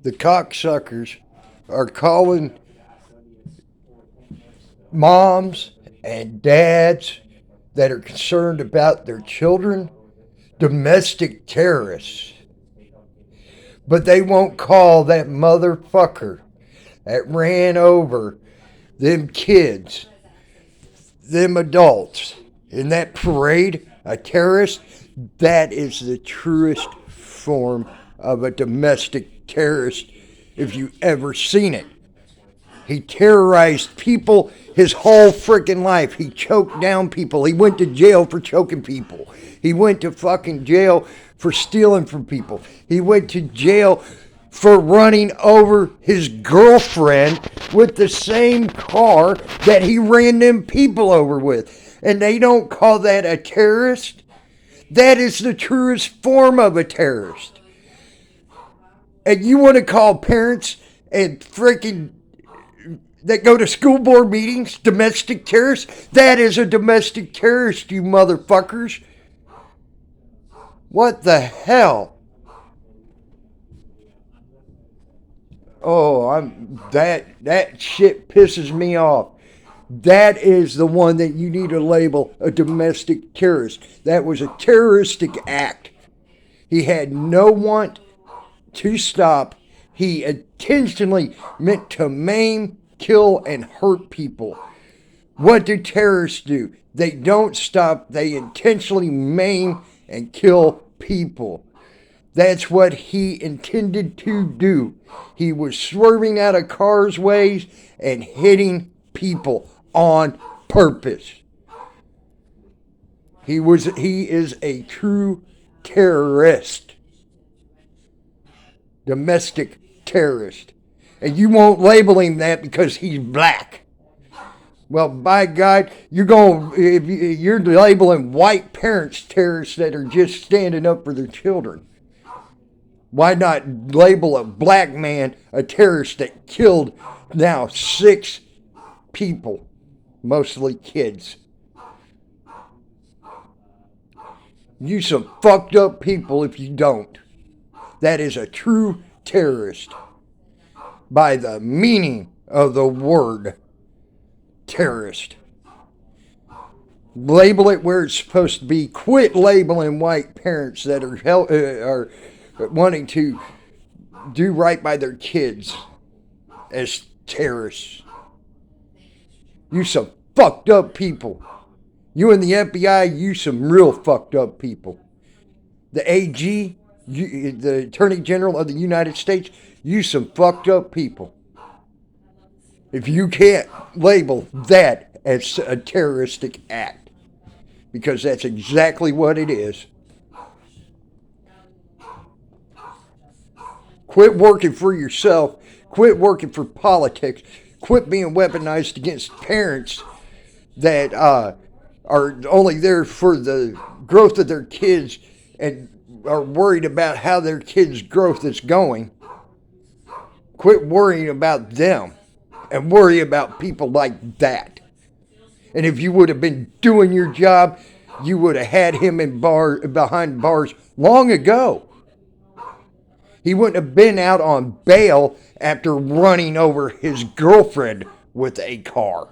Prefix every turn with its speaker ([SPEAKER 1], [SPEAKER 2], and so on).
[SPEAKER 1] The cocksuckers are calling moms and dads that are concerned about their children domestic terrorists. But they won't call that motherfucker that ran over them kids, them adults in that parade a terrorist. That is the truest form of a domestic terrorist if you ever seen it. He terrorized people his whole freaking life. He choked down people. He went to jail for choking people. He went to fucking jail for stealing from people. He went to jail for running over his girlfriend with the same car that he ran them people over with. And they don't call that a terrorist? That is the truest form of a terrorist. And you want to call parents and freaking that go to school board meetings domestic terrorists? That is a domestic terrorist, you motherfuckers. What the hell? Oh, that shit pisses me off. That is the one that you need to label a domestic terrorist. That was a terroristic act. He had no want to stop. He intentionally meant to maim, kill, and hurt people. What do terrorists do? They don't stop. They intentionally maim and kill people. That's what he intended to do. He was swerving out of cars' ways and hitting people on purpose. He is a true terrorist. Domestic terrorist. And you won't label him that because he's black. Well, by God, you're labeling white parents terrorists that are just standing up for their children. Why not label a black man a terrorist that killed now 6 people, mostly kids? You some fucked up people if you don't. That is a true terrorist by the meaning of the word terrorist. Label it where it's supposed to be. Quit labeling white parents that are wanting to do right by their kids as terrorists. You some fucked up people. You and the FBI, you some real fucked up people. The AG, the Attorney General of the United States, you some fucked up people. If you can't label that as a terroristic act, because that's exactly what it is. Quit working for yourself. Quit working for politics. Quit being weaponized against parents that are only there for the growth of their kids and are worried about how their kids' growth is going. Quit worrying about them and worry about people like that. And if you would have been doing your job, you would have had him behind bars long ago. He wouldn't have been out on bail after running over his girlfriend with a car.